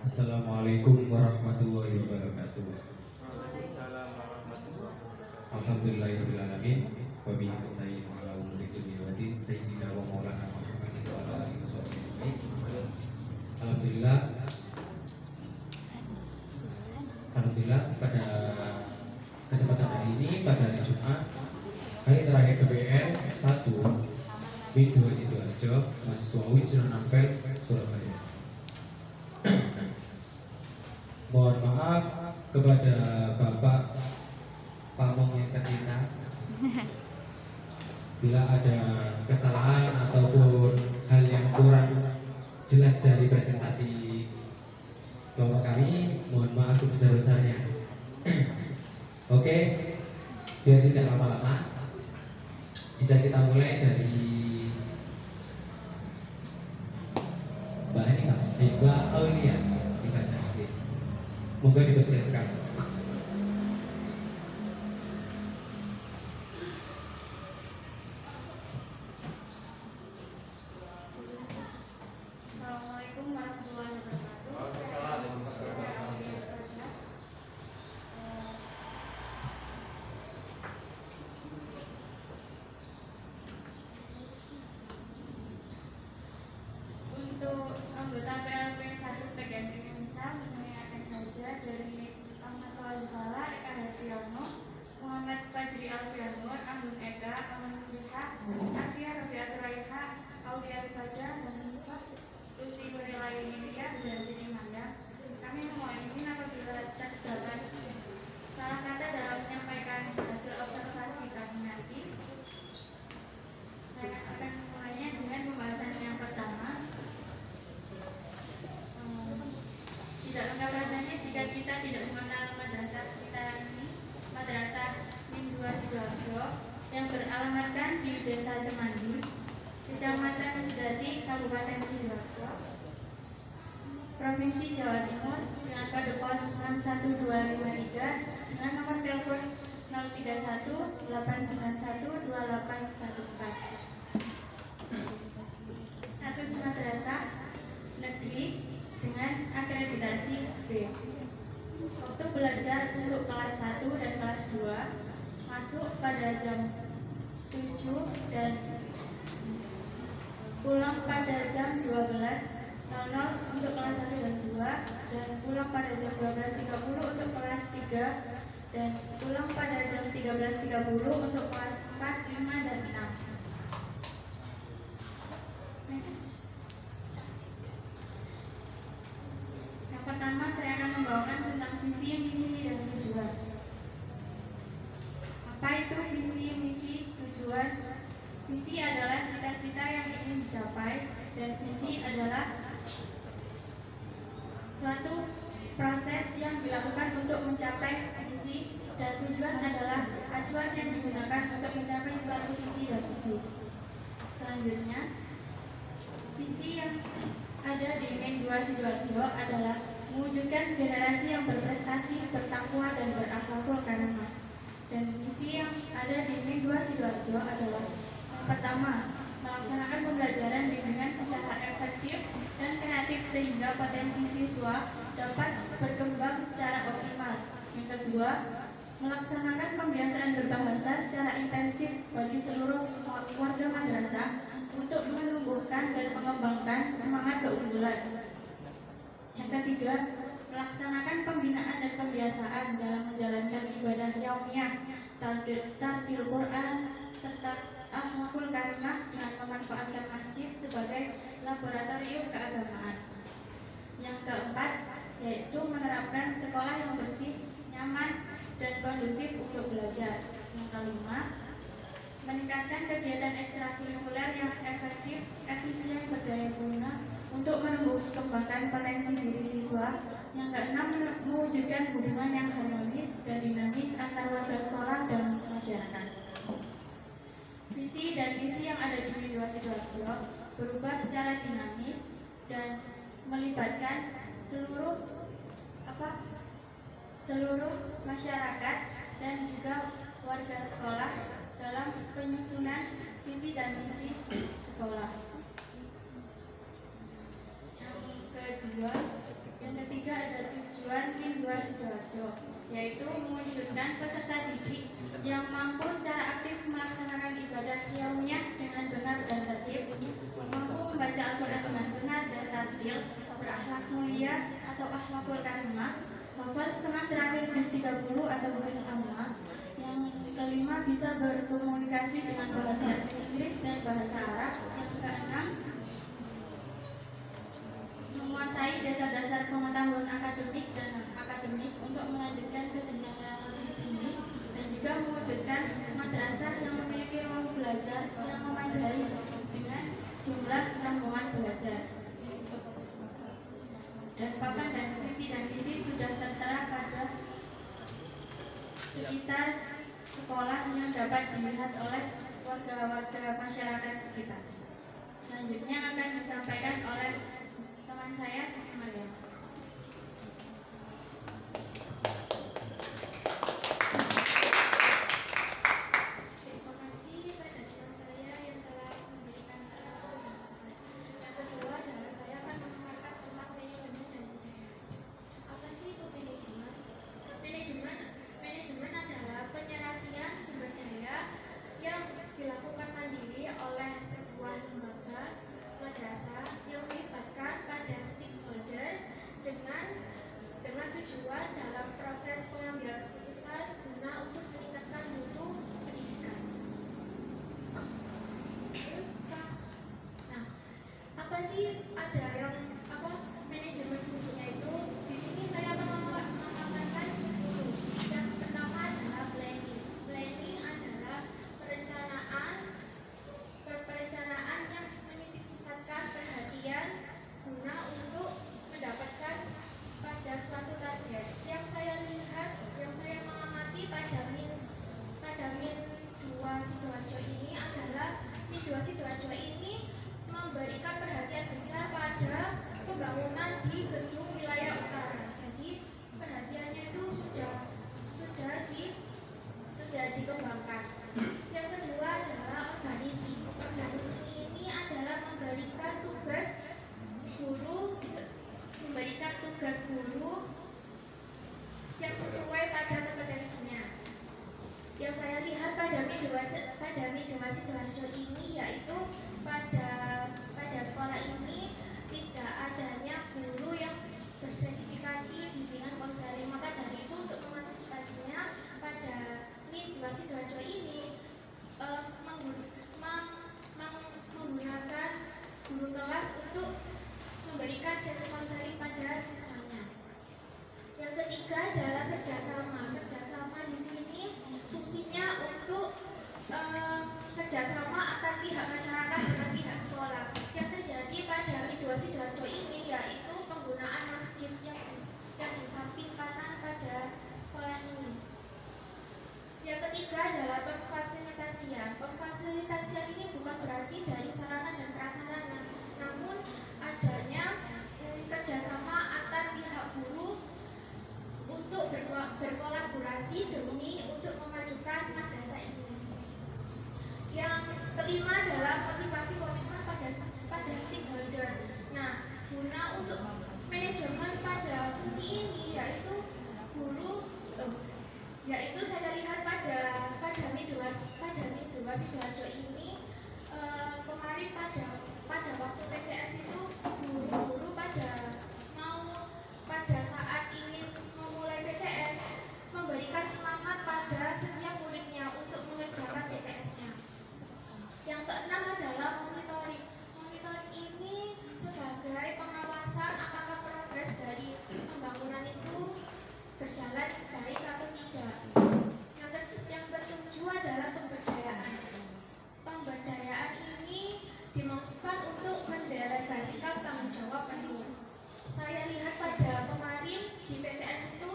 Assalamualaikum warahmatullahi wabarakatuh. Waalaikumsalam warahmatullahi wabarakatuh. Alhamdulillahirabbil alamin wa bihi nasta'in ala umuri dunya waddin sayyidina wa maulana Muhammadin wa ala alihi wasallam. Alhamdulillah. Alhamdulillah pada kesempatan hari ini pada hari Jumat hari terakhir KBN 1 B2 Sidoarjo mahasiswa UIN Sunan Ampel Surabaya. Mohon maaf kepada Bapak Pamong yang tercinta bila ada kesalahan ataupun hal yang kurang jelas dari presentasi Bapak kami, mohon maaf sebesar-besarnya. Oke, biar tidak lama-lama, bisa kita mulai dari Mbak ini Mbak Mbak Aulia di mana? Moga dipersiapkan. Assalamualaikum warahmatullahi wabarakatuh. Untuk anggota PLP 1 PGN Indonesia menanyakan saja dari Ahmad Fawzala, Eka Hartiyono, Muhammad Fajri Alfianur, Ambun Eka, Aman Musliha, Afia Rabiatul Raiha, Aulia Rifada, dan Lucy Nurila India dan Siti Manda. Kami memohon izin apabila terdapat salah kata dalam menyampaikan hasil observasi kami nanti. Saya akan memulainya dengan pembahasan yang pertama. Tidak lengkap rasanya jika kita tidak mengenal madrasah kita ini, Madrasah Min 2 Sidoarjo yang beralamatkan di Desa Cemandi, Kecamatan Sedati, Kabupaten Sidoarjo, Provinsi Jawa Timur, dengan kode pos 61253 dengan nomor telepon 031 891 2814. Status madrasah negeri dengan akreditasi B. Waktu belajar untuk kelas 1 dan kelas 2 masuk pada jam 7 dan pulang pada jam 12.00 untuk kelas 1 dan 2, dan pulang pada jam 12.30 untuk kelas 3, dan pulang pada jam 13.30 untuk kelas 4, 5, dan 6. Next. Yang pertama saya akan membawakan tentang visi, misi, dan tujuan. Apa itu visi, misi, tujuan? Visi adalah cita-cita yang ingin dicapai, dan visi adalah suatu proses yang dilakukan untuk mencapai visi, dan tujuan adalah acuan yang digunakan untuk mencapai suatu visi dan misi. Selanjutnya, visi yang ada di Min 2 Sidoarjo adalah mewujudkan generasi yang berprestasi, bertakwa, dan berakhlakul karimah. Dan misi yang ada di Min 2 Sidoarjo adalah pertama, melaksanakan pembelajaran bimbingan secara efektif dan kreatif sehingga potensi siswa dapat berkembang secara optimal. Yang kedua, melaksanakan pembiasaan berbahasa secara intensif bagi seluruh warga madrasah untuk menumbuhkan dan mengembangkan semangat keunggulan. Yang ketiga, melaksanakan pembinaan dan pembiasaan dalam menjalankan ibadah yaumiyah, tartil Quran, serta akhlakul karimah dengan memanfaatkan masjid sebagai laboratorium keagamaan. Yang keempat, yaitu menerapkan sekolah yang bersih, nyaman, dan kondusif untuk belajar. Yang kelima, meningkatkan kegiatan ekstrakurikuler yang efektif, efisien, berdaya guna untuk menumbuh kembangkan potensi diri siswa. Yang keenam, mewujudkan hubungan yang harmonis dan dinamis antar warga sekolah dan masyarakat. Visi dan misi yang ada di Min 2 Sidoarjo berubah secara dinamis dan melibatkan seluruh masyarakat dan juga warga sekolah dalam penyusunan visi dan misi sekolah. Yang kedua, yang ketiga ada tujuan Min 2 Sidoarjo, yaitu mewujudkan peserta didik yang mampu secara aktif melaksanakan ibadah yaumiyah dengan benar dan tertib, mampu membaca Al-Quran dengan benar dan tartil, berakhlak mulia atau akhlakul karimah, hafal setengah terakhir juz 30 atau juz amma. Yang kelima, bisa berkomunikasi dengan bahasa Inggris dan bahasa Arab. Yang keenam, menguasai dasar-dasar pengetahuan akademik dan akademik untuk melanjutkan ke jenjang yang lebih tinggi, dan juga mewujudkan madrasah yang memiliki ruang belajar yang memadai dengan jumlah rombongan belajar. Dan papan dan visi sudah tertera pada sekitar sekolah yang dapat dilihat oleh warga-warga masyarakat sekitar. Selanjutnya akan disampaikan oleh teman saya, Siti Maryam. Terima kasih pada teman saya yang telah memberikan saya pengetahuan. Yang kedua adalah saya akan memaparkan tentang manajemen dan budaya. Apa sih itu manajemen? Manajemen adalah penyelesaian sumber daya yang dilakukan mandiri oleh sebuah lembaga madrasah yang melibatkan pada stakeholder dengan tujuan dalam proses pengambilan keputusan guna untuk meningkatkan mutu pendidikan. Terus apa sih ada yang manajemen fungsinya itu? Di sini saya akan memaparkan 10. Yang pertama adalah planning. Planning adalah perencanaan yang menitikpusatkan perhatian guna untuk mendapatkan pada suatu target. Yang saya mengamati pada Min 2 Sidoarjo ini adalah Min 2 Sidoarjo ini memberikan perhatian besar pada pembangunan di gedung wilayah utara. Jadi perhatiannya itu sudah dikembangkan. Yang kedua adalah organisasi. Organisasi ini adalah memberikan tugas guru yang sesuai pada kompetensinya. Yang saya lihat pada Mi 2 Sidoarjo ini yaitu pada sekolah ini tidak adanya guru yang bersertifikasi bimbingan konseling. Maka dari itu untuk mengantisipasinya pada Mi 2 Sidoarjo ini menggunakan guru kelas untuk memberikan sesi konseling pada siswanya. Yang ketiga adalah kerjasama. Kerjasama di sini fungsinya untuk kerjasama antar pihak masyarakat dengan pihak sekolah. Yang terjadi pada Mi 2 Sidoarjo ini yaitu penggunaan masjid yang di samping kanan pada sekolah ini. Yang ketiga adalah pemfasilitasian. Pemfasilitasian ini bukan berarti dari sarana dan prasarana, namun adanya kerjasama antar pihak guru untuk berkolaborasi demi untuk memajukan madrasah ini. Yang kelima adalah motivasi komitmen pada stakeholder. Nah, guna untuk manajemen pada fungsi ini yaitu saya lihat pada Mi 2 Sidoarjo ini kemarin pada waktu PTS itu guru-guru pada saat ingin memulai PTS memberikan semangat pada setiap muridnya untuk mengerjakan PTS-nya. Yang keenam adalah monitoring. Monitoring ini sebagai pengawasan apakah progres dari pembangunan itu berjalan baik atau tidak. Yang ketujuh adalah pemberdayaan. Pemberdayaan ini dimaksudkan untuk mendelegasikan tanggung jawab penuh. Saya lihat pada kemarin di PTS itu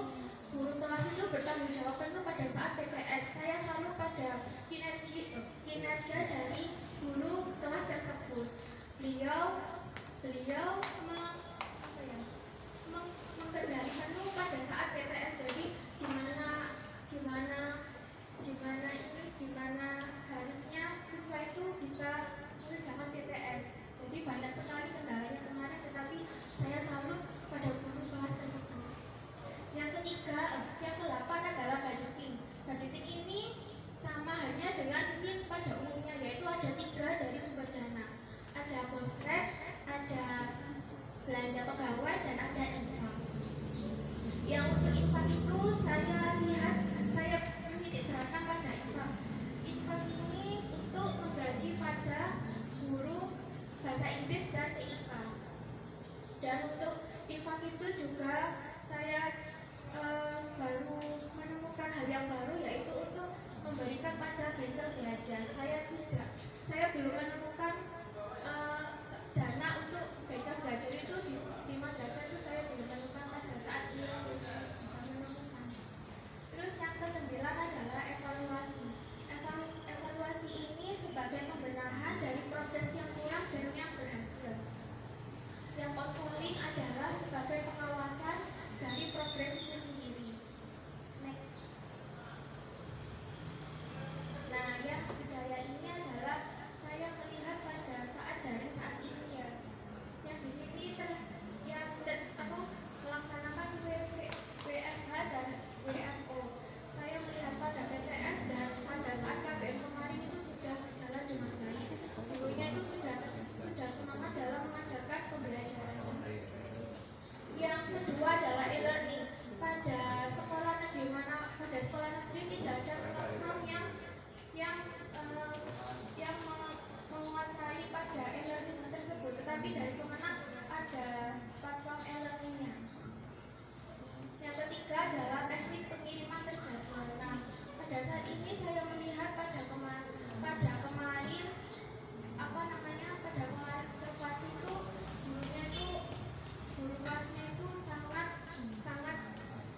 guru kelas itu bertanggung jawab penuh pada saat PTS. Saya salut pada kinerja dari guru kelas tersebut. Beliau mengendali penuh pada saat PTS. Jadi gimana harusnya siswa itu bisa mengerjakan PTS. Jadi banyak sekali kendalanya kemarin, tetapi saya salut pada guru kelas tersebut. dan ada infak. Yang untuk infak itu saya lihat, saya menitik beratkan pada infak. Infak ini untuk menggaji pada guru bahasa Inggris dan TIK. Dan untuk infak itu juga saya baru menemukan hal yang baru, yaitu untuk memberikan pada bengkel belajar. Saya belum menemukan dana untuk bengkel belajar itu di madrasah itu saya belum menemukan pada saat ini aja saya bisa menemukan. Terus yang kesembilan adalah evaluasi. Evaluasi ini sebagai pembenahan dari progres yang kurang dan yang berhasil. Yang konseling adalah sebagai pengawasan dari progres itu sendiri. Next. Nah, yang budaya ini adalah saya melihat pada saat daring saat ini ya. Yang di sini melaksanakan WFH dan WFO. Saya melihat pada PTS dan pada saat KBM kemarin itu sudah berjalan dengan baik. Gurunya itu sudah semangat dalam mengajarkan pembelajaran. Yang kedua adalah e-learning. Pada sekolah negeri tidak ada platform yang menguasai pada e-learning tersebut, tetapi dari Kemenak ada platform e-learningnya. Yang ketiga adalah teknik pengiriman terjadwal. Nah, pada saat ini saya melihat pada kemarin observasi itu guru kelasnya itu sangat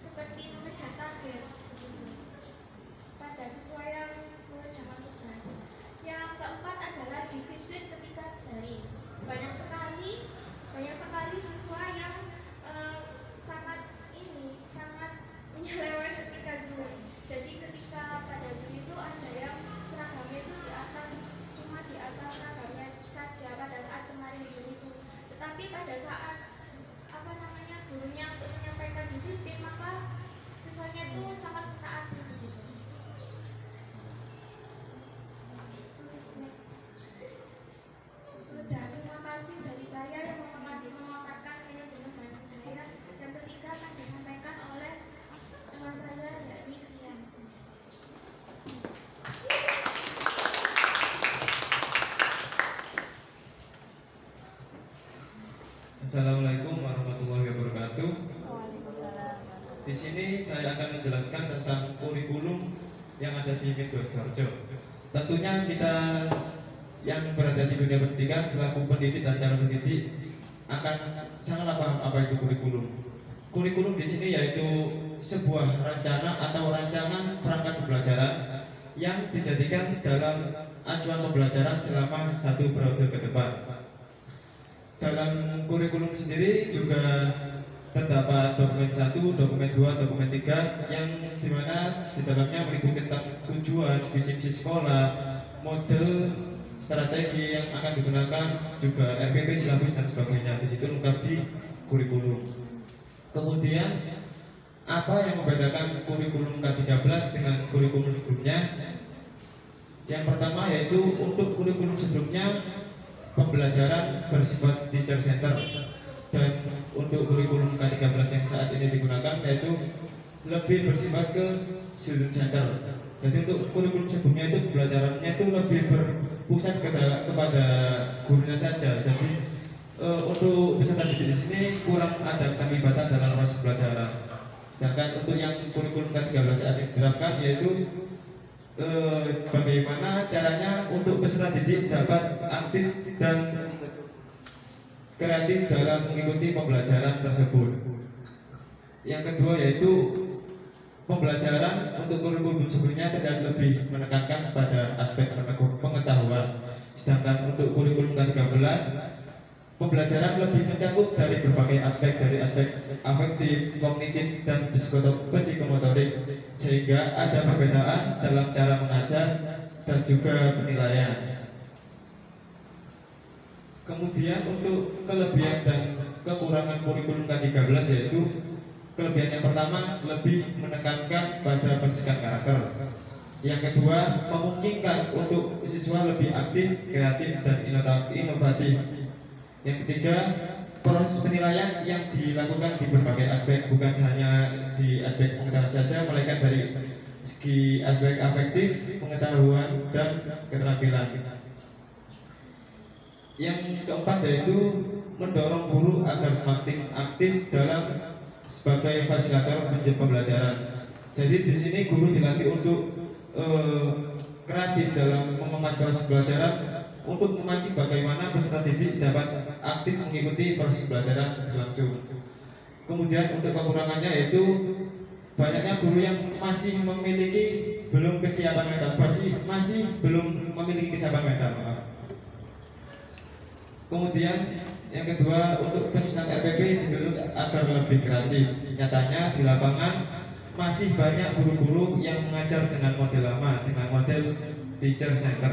seperti mengejar target begitu pada siswa yang mengerjakan tugas. Yang keempat adalah disiplin ketika daring. Banyak sekali siswa yang sangat menyeleweng ketika Zoom. Jadi ketika pada Zoom itu ada yang seragamnya itu cuma di atas seragamnya saja pada saat kemarin Zoom itu. Tetapi pada saat gurunya untuk menyampaikan disiplin, maka siswanya itu sangat taati begitu. Sudah, terima kasih dari saya yang memaparkan manajemen dan budaya. Yang ketiga akan disampaikan oleh teman saya, yakni Rian. Assalamualaikum warahmatullahi wabarakatuh. Di sini saya akan menjelaskan tentang kurikulum yang ada di Mid Sidoarjo. Tentunya kita yang berada di dunia pendidikan selaku pendidik dan calon pendidik akan sangatlah paham apa itu kurikulum. Kurikulum di sini yaitu sebuah rencana atau rancangan perangkat pembelajaran yang dijadikan dalam acuan pembelajaran selama satu periode ke depan. Dalam kurikulum sendiri juga terdapat dokumen 1, dokumen 2, dokumen 3 yang dimana di dalamnya meliputi tentang tujuan, visi misi sekolah, model, strategi yang akan digunakan, juga RPP, silabus dan sebagainya. Di situ lengkap di kurikulum. Kemudian apa yang membedakan kurikulum K13 dengan kurikulum sebelumnya? Yang pertama yaitu untuk kurikulum sebelumnya pembelajaran bersifat teacher center, dan untuk kurikulum K13 yang saat ini digunakan yaitu lebih bersifat ke student center. Jadi untuk kurikulum sebelumnya itu pembelajarannya itu lebih berpusat kepada gurunya saja. Jadi untuk peserta didik di sini kurang ada keterlibatan dalam proses pembelajaran. Sedangkan untuk yang kurikulum K13 saat ini diterapkan yaitu bagaimana caranya untuk peserta didik dapat aktif dan kreatif dalam mengikuti pembelajaran tersebut. Yang kedua yaitu pembelajaran untuk kurikulum sebelumnya tidak lebih menekankan pada aspek pengetahuan, sedangkan untuk kurikulum K13 pembelajaran lebih mencakup dari berbagai aspek, dari aspek afektif, kognitif, dan psikomotorik, sehingga ada perbedaan dalam cara mengajar dan juga penilaian. Kemudian untuk kelebihan dan kekurangan kurikulum K13 yaitu kelebihan yang pertama lebih menekankan pada pendidikan karakter. Yang kedua memungkinkan untuk siswa lebih aktif, kreatif, dan inovatif. Yang ketiga proses penilaian yang dilakukan di berbagai aspek, bukan hanya di aspek pengetahuan saja, melainkan dari segi aspek afektif, pengetahuan, dan keterampilan. Yang keempat yaitu mendorong guru agar semakin aktif dalam sebagai fasilitator pembelajaran. Jadi di sini guru dilatih untuk kreatif dalam mengemas proses pembelajaran untuk memancing bagaimana peserta didik dapat aktif mengikuti proses pembelajaran berlangsung. Kemudian untuk kekurangannya yaitu banyaknya guru yang masih memiliki belum kesiapan mental, masih belum memiliki kesiapan mental. Maaf. Kemudian yang kedua, untuk penyusunan RPP dituntut agar lebih kreatif. Nyatanya di lapangan masih banyak guru-guru yang mengajar dengan model lama, dengan model teacher center.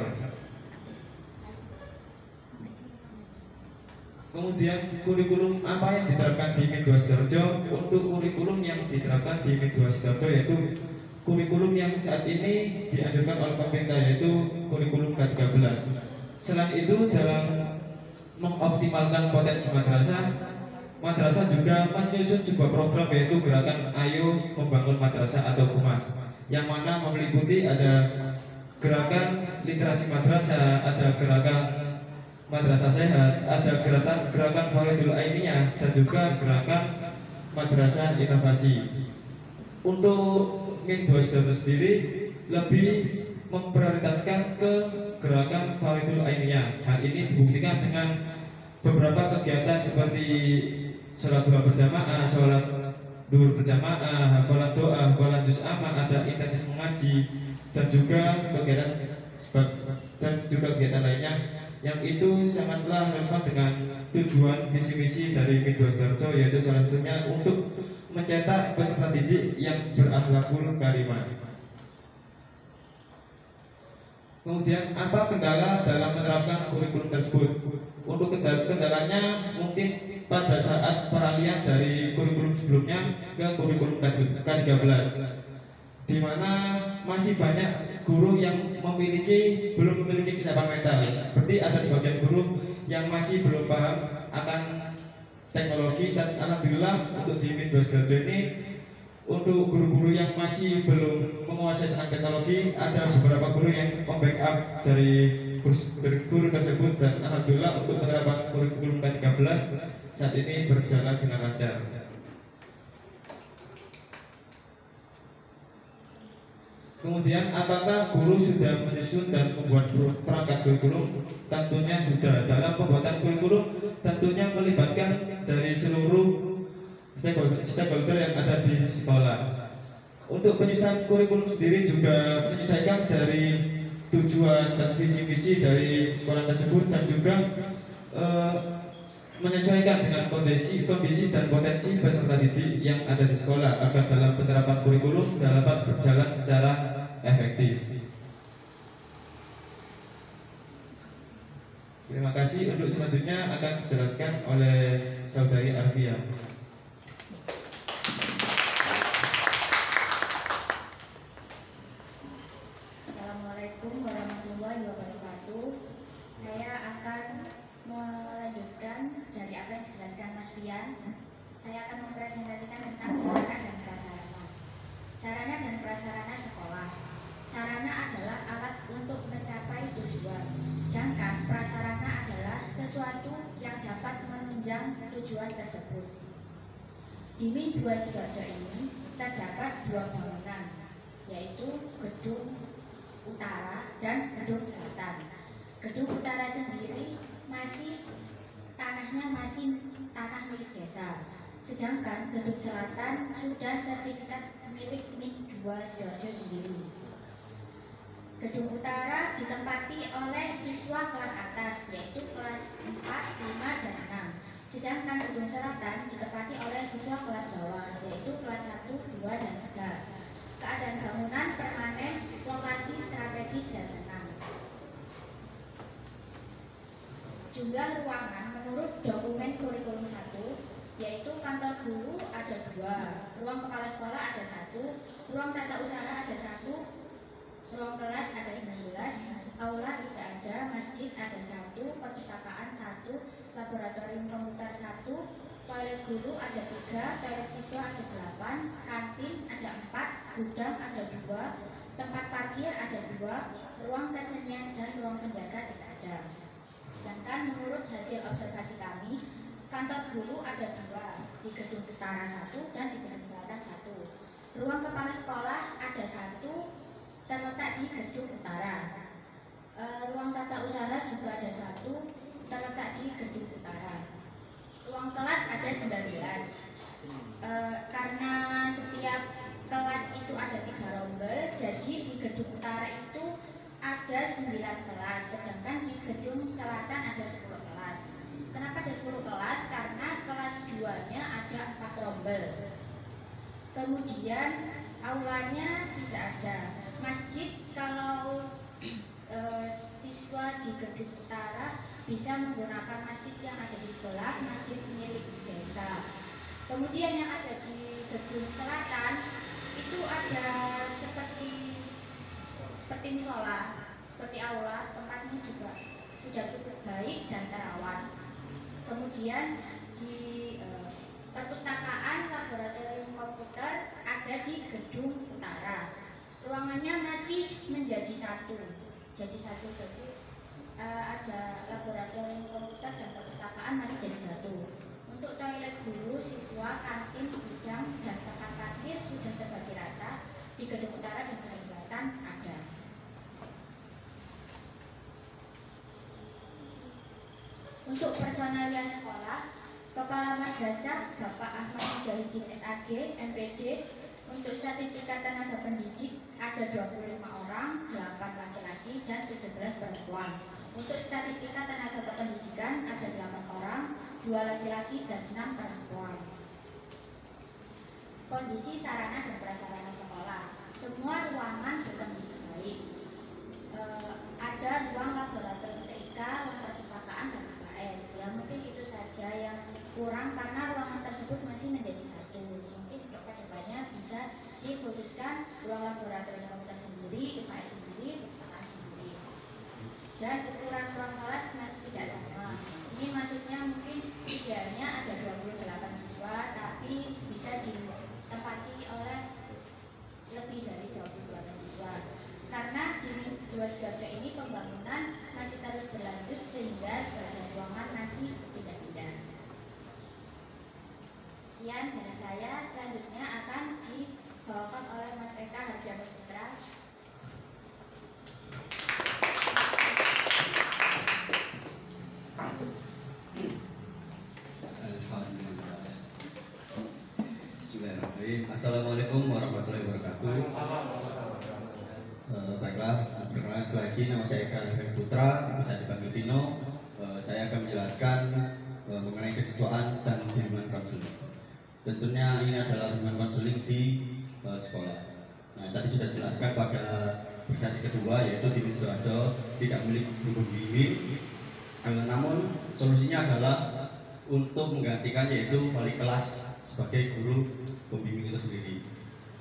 Kemudian kurikulum apa yang diterapkan di MIN 2 Sidoarjo? Untuk kurikulum yang diterapkan di MIN 2 Sidoarjo yaitu kurikulum yang saat ini dianjurkan oleh pemerintah, yaitu kurikulum K13. Selain itu, dalam mengoptimalkan potensi madrasah juga menyusun sebuah program yaitu gerakan Ayo Membangun Madrasah atau GUMAS, yang mana meliputi ada gerakan literasi madrasah, ada gerakan madrasah sehat, ada gerakan Faridul Ainiyah, dan juga gerakan madrasah inovasi. Untuk MIN 2 Sidoarjo sendiri lebih memprioritaskan ke gerakan Faridul Ainiyah. Hal ini dibuktikan dengan beberapa kegiatan seperti sholat duha berjamaah, sholat duhur berjamaah, hafalan doa, hafalan juz amma, ada intensif mengaji, dan juga kegiatan lainnya yang itu sangatlah relevan dengan tujuan visi misi dari MIN 2 Sidoarjo, yaitu salah satunya untuk mencetak peserta didik yang berakhlakul karimah. Kemudian apa kendala dalam menerapkan kurikulum tersebut? Untuk kendalanya mungkin pada saat peralihan dari kurikulum sebelumnya ke kurikulum K13, di mana masih banyak guru yang belum memiliki kesiapan mental. Seperti ada sebagian guru yang masih belum paham akan teknologi, dan alhamdulillah untuk di MIN 2 Sidoarjo ini, untuk guru-guru yang masih belum menguasai tentang teknologi, ada beberapa guru yang membackup dari guru tersebut, dan alhamdulillah untuk penerapan kurikulum K13 saat ini berjalan dengan lancar. Kemudian apakah guru sudah menyusun dan membuat perangkat kurikulum? Tentunya sudah. Dalam pembuatan kurikulum tentunya melibatkan dari seluruh stakeholder yang ada di sekolah. Untuk penyusunan kurikulum sendiri juga menyesuaikan dari tujuan dan visi misi dari sekolah tersebut, dan juga menyesuaikan dengan kondisi dan potensi peserta didik yang ada di sekolah agar dalam penerapan kurikulum dapat berjalan secara efektif. Terima kasih. Untuk selanjutnya akan dijelaskan oleh Saudari Arvia. Assalamualaikum warahmatullahi wabarakatuh. Saya akan melanjutkan dari apa yang dijelaskan Mas Fian. Saya akan mempresentasikan tentang sarana dan prasarana. Sarana dan prasarana sekolah. Sarana adalah alat untuk mencapai tujuan, sedangkan prasarana adalah sesuatu yang dapat menunjang tujuan tersebut. Di MIN 2 Sidoarjo ini terdapat dua bangunan, yaitu gedung utara dan gedung selatan. Gedung utara sendiri tanahnya masih tanah milik desa, sedangkan gedung selatan sudah sertifikat milik MIN 2 Sidoarjo sendiri. Gedung utara ditempati oleh siswa kelas atas, yaitu kelas 4, 5, dan 6. Sedangkan gedung selatan ditempati oleh siswa kelas bawah, yaitu kelas 1, 2, dan 3. Keadaan bangunan permanen, lokasi strategis dan tenang. Jumlah ruangan menurut dokumen kurikulum 1, yaitu kantor guru ada 2, ruang kepala sekolah ada 1, ruang tata usaha ada 1, ruang kelas ada 19, aula tidak ada, masjid ada 1, perpustakaan 1, laboratorium komputer 1, toilet guru ada 3, toilet siswa ada 8, kantin ada 4, gudang ada 2, tempat parkir ada 2, ruang kesenian dan ruang penjaga tidak ada. Sedangkan menurut hasil observasi kami, kantor guru ada 2, di gedung utara 1 dan di gedung selatan 1. Ruang kepala sekolah ada 1, terletak di gedung utara. Ruang tata usaha juga ada 1, terletak di gedung utara. Ruang kelas ada 19. Karena setiap kelas itu ada 3 rombel, jadi di gedung utara itu ada 9 kelas, sedangkan di gedung selatan ada 10 kelas. Kenapa ada 10 kelas? Karena kelas 2-nya ada 4 rombel. Kemudian aulanya tidak ada. Masjid, kalau siswa di gedung utara bisa menggunakan masjid yang ada di sebelah, masjid milik desa. Kemudian yang ada di gedung selatan itu ada seperti musola, seperti aula, tempatnya juga sudah cukup baik dan terawat. Kemudian di perpustakaan laboratorium komputer ada di gedung utara. Ruangannya masih menjadi satu. Jadi ada laboratorium komputer dan perpustakaan masih jadi satu. Untuk toilet guru, siswa, kantin, gudang, dan tempat parkir sudah terbagi rata di gedung utara dan gedung selatan ada. Untuk personalia sekolah, Kepala Madrasah Bapak Ahmad Mujahidin SAG, MPD. Untuk statistika tenaga pendidik ada 25 orang, 8 laki-laki dan 17 perempuan. Untuk statistika tenaga kependidikan ada 8 orang, 2 laki-laki dan 6 perempuan. Kondisi sarana dan prasarana sekolah, semua ruangan berkondisi baik. Ada ruang laboratorium TIK, ruang perpustakaan dan UKS. Ya mungkin itu saja yang kurang karena ruangan tersebut masih menjadi satu. Mungkin untuk kedepannya bisa dikhususkan ruang laboratorium komputer sendiri, UKS sendiri, perpustakaan sendiri. Dan ukuran ruang kelas masih tidak sama. Ini maksudnya mungkin idealnya ada 28 siswa, tapi bisa ditempati oleh lebih dari 28 siswa. Karena di MIN 2 Sidoarjo ini pembangunan masih terus berlanjut sehingga sebagian ruangan masih pindah-pindah. Sekian dari saya, selanjutnya akan dibawakan oleh Mas Eka Harfianur Putra. Alhamdulillah. Bismillahirrahmanirrahim. Assalamualaikum warahmatullahi wabarakatuh. Baiklah, perkenalkan sekali lagi, nama saya Eka Harfianur Putra, bisa dipanggil Vino. Saya akan menjelaskan mengenai kesiswaan dan bimbingan konseling. Tentunya ini adalah bimbingan konseling di sekolah. Nah, tadi sudah dijelaskan pada presentasi kedua, yaitu di MIN Sidoarjo tidak memiliki guru pembimbing. Namun solusinya adalah untuk menggantikan, yaitu wali kelas sebagai guru pembimbing itu sendiri.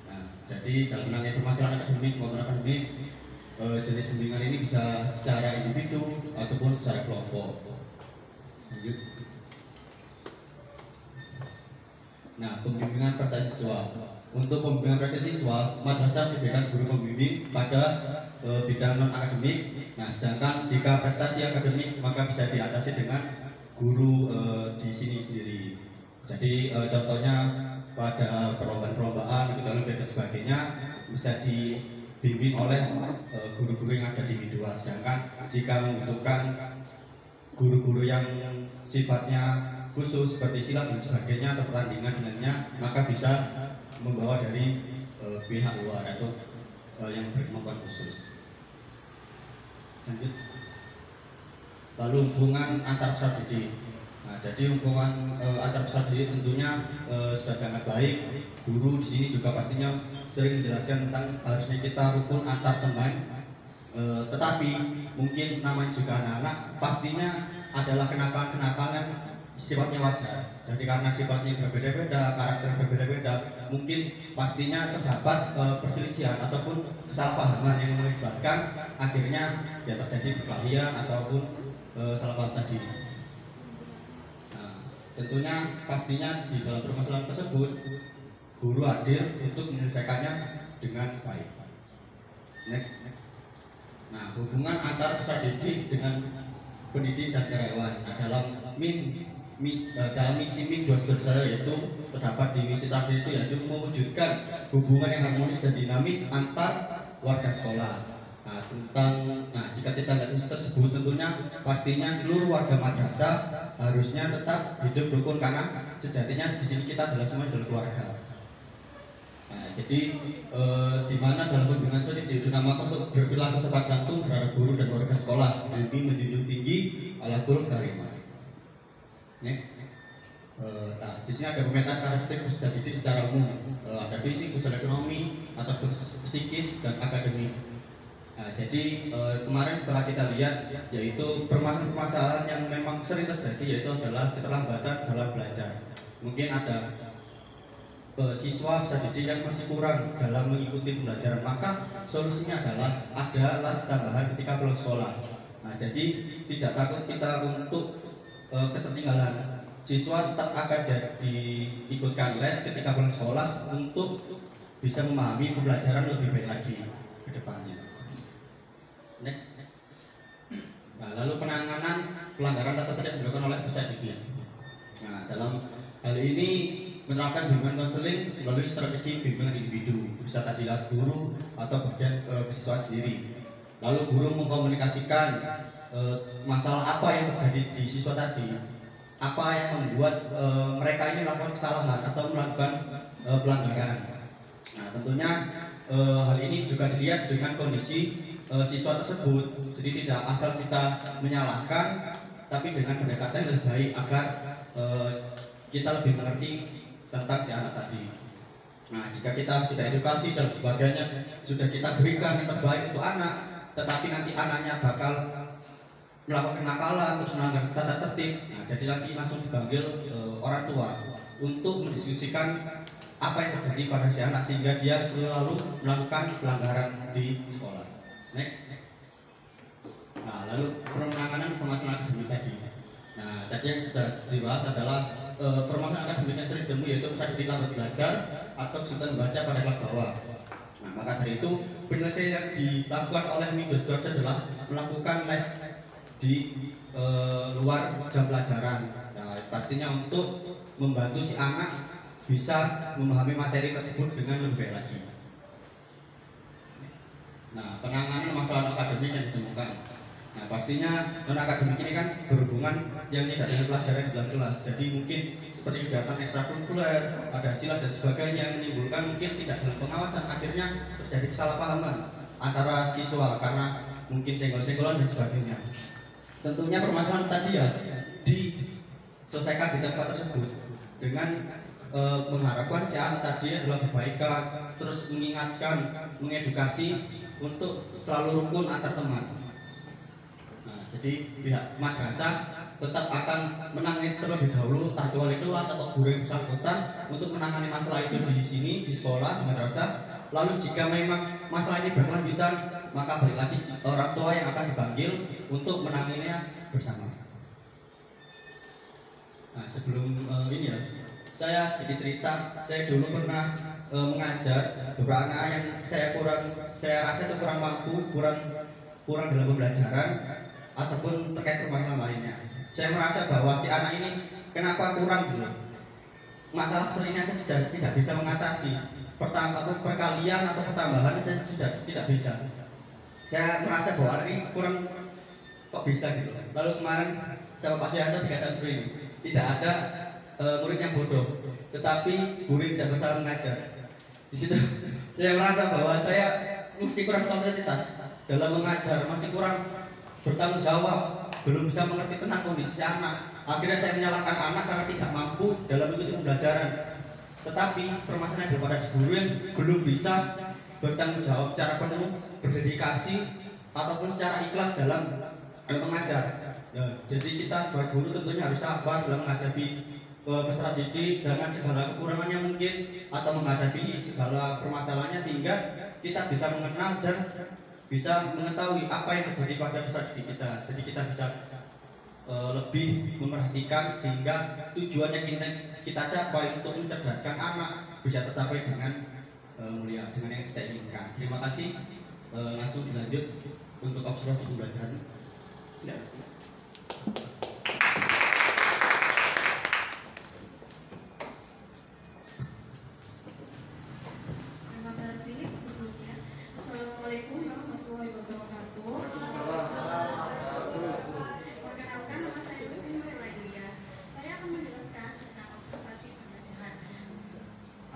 Nah, jadi dalam menangani permasalahan akademik maupun akademik, jenis pembimbingan ini bisa secara individu ataupun secara kelompok. Lanjut. Nah, pembimbingan prestasi siswa. Untuk pembimbingan prestasi siswa, madrasah menyediakan guru pembimbing pada bidang non akademik. Nah, sedangkan jika prestasi akademik maka bisa diatasi dengan guru di sini sendiri. Jadi contohnya pada perlombaan, ikut dan sebagainya bisa dibimbing oleh guru-guru yang ada di MIN 2. Sedangkan jika membutuhkan guru-guru yang sifatnya khusus seperti silat dan sebagainya atau pertandingan dengannya, maka bisa membawa dari pihak luar atau yang berkemampuan khusus. Lanjut. Lalu hubungan antar peserta didik. Nah, jadi hubungan antar peserta didik tentunya sudah sangat baik. Guru di sini juga pastinya sering menjelaskan tentang harusnya kita rukun antar teman. Tetapi mungkin namanya juga anak-anak, pastinya adalah kenakalan-kenakalan sifatnya wajar. Jadi karena sifatnya berbeda-beda, karakter berbeda-beda, mungkin pastinya terdapat perselisihan ataupun kesalahpahaman yang mengakibatkan akhirnya ya terjadi perkelahian ataupun salah paham tadi. Nah, tentunya pastinya di dalam permasalahan tersebut guru hadir untuk menyelesaikannya dengan baik. Next. Nah, hubungan antar peserta didik dengan pendidik dan karyawan. Nah, dalam misi MIN 2 yaitu terdapat di misi tadi itu yaitu mewujudkan hubungan yang harmonis dan dinamis antar warga sekolah. Nah, jika kita lihat misi tersebut tentunya pastinya seluruh warga madrasah harusnya tetap hidup rukun karena sejatinya di sini kita adalah semua adalah keluarga. Nah, jadi di mana dalam pembimbingan sosial dinamakan untuk berperilaku sopan santun terhadap guru dan warga sekolah demi menjunjung tinggi akhlakul karimah. Next. Nah, di sini ada pemetaan karakteristik peserta didik secara umum, ada fisik, sosial ekonomi, ataupun psikis dan akademik. Nah, jadi kemarin setelah kita lihat yaitu permasalahan yang memang sering terjadi yaitu adalah keterlambatan dalam belajar. Mungkin ada siswa peserta didik yang masih kurang dalam mengikuti pembelajaran, maka solusinya adalah ada les tambahan ketika pulang sekolah. Nah, jadi tidak takut kita untuk ketertinggalan. Siswa tetap akan diikutkan les ketika pulang sekolah untuk bisa memahami pembelajaran lebih baik lagi ke depannya. Next. Nah, lalu penanganan pelanggaran tata tertib yang dilakukan oleh peserta didik. Nah, dalam hal ini menerapkan bimbingan konseling melalui strategi bimbingan individu, bisa tadi lewat guru atau bagian kesiswaan sendiri. Lalu guru mengkomunikasikan masalah apa yang terjadi di siswa tadi, apa yang membuat mereka ini melakukan kesalahan atau melakukan pelanggaran. Nah, tentunya hal ini juga dilihat dengan kondisi siswa tersebut. Jadi tidak asal kita menyalahkan, tapi dengan pendekatan yang lebih baik agar kita lebih mengerti tentang si anak tadi. Nah, jika kita sudah edukasi dan sebagainya, sudah kita berikan yang terbaik untuk anak, tetapi nanti anaknya bakal melakukan kenakalan terus melanggar tata tertib, nah jadi lagi langsung dipanggil orang tua untuk mendiskusikan apa yang terjadi pada si anak sehingga dia selalu melakukan pelanggaran di sekolah. Next. Nah, lalu penanganan permasalahan akademik tadi. Nah, tadi yang sudah dibahas adalah permasalahan akademik yang sering ditemui yaitu peserta didik lambat belajar atau kesulitan membaca pada kelas bawah. Nah, maka dari itu penyelesaian yang dilakukan oleh MIN 2 adalah melakukan les di luar jam pelajaran. Nah, pastinya untuk membantu si anak bisa memahami materi tersebut dengan lebih baik lagi. Nah, penanganan masalah akademik yang ditemukan. Nah, pastinya non akademik ini kan berhubungan yang tidak dengan pelajaran di dalam kelas. Jadi mungkin seperti kegiatan ekstrakurikuler, ada silat dan sebagainya yang menimbulkan mungkin tidak dalam pengawasan, akhirnya terjadi kesalahpahaman antara siswa karena mungkin senggol-senggolan dan sebagainya. Tentunya permasalahan tadi ya diselesaikan di tempat tersebut dengan mengharapkan si anak tadi adalah berbaikan, terus mengingatkan, mengedukasi untuk selalu rukun antar teman. Nah, jadi pihak madrasah tetap akan menangani terlebih dahulu entah itu wali kelas atau guru yang bersangkutan untuk menangani masalah itu di sini di sekolah, di madrasah. Lalu jika memang masalah ini berkelanjutan, maka balik lagi orang tua yang akan dipanggil untuk menanganinya bersama. Nah, sebelum ini ya, saya sedikit cerita. Saya dulu pernah mengajar beberapa anak yang saya rasa itu kurang mampu, kurang dalam pembelajaran ataupun terkait permasalahan lainnya. Saya merasa bahwa si anak ini kenapa kurang gitu. Masalah seperti ini saya sudah tidak bisa mengatasi. Perkalian atau pertambahan saya sudah tidak bisa. Saya merasa bahwa anak ini kurang kok bisa gitu. Lalu kemarin sama Pak Suyanto dikatakan seperti ini, tidak ada murid yang bodoh, tetapi guru tidak bisa mengajar. Di situ saya merasa bahwa saya masih kurang kompetitif dalam mengajar, masih kurang bertanggung jawab, belum bisa mengerti tentang kondisi anak. Akhirnya saya menyalahkan anak karena tidak mampu dalam mengikuti pembelajaran. Tetapi permasalahan daripada guru yang belum bisa bertanggung jawab secara penuh, berdedikasi ataupun secara ikhlas dalam mengajar. Nah, jadi kita sebagai guru tentunya harus sabar dalam menghadapi peserta didik dengan segala kekurangannya mungkin atau menghadapi segala permasalahannya, sehingga kita bisa mengenal dan bisa mengetahui apa yang terjadi pada peserta didik kita. Jadi kita bisa lebih memerhatikan sehingga tujuan yang kita capai untuk mencerdaskan anak bisa tercapai dengan mulia, dengan yang kita inginkan. Terima kasih. Langsung dilanjut untuk observasi pembelajaran. Ya. Terima kasih sebelumnya. Assalamualaikum warahmatullahi wabarakatuh. Perkenalkan, nama saya Lucy Nurlailia. Saya akan menjelaskan tentang observasi pembelajaran.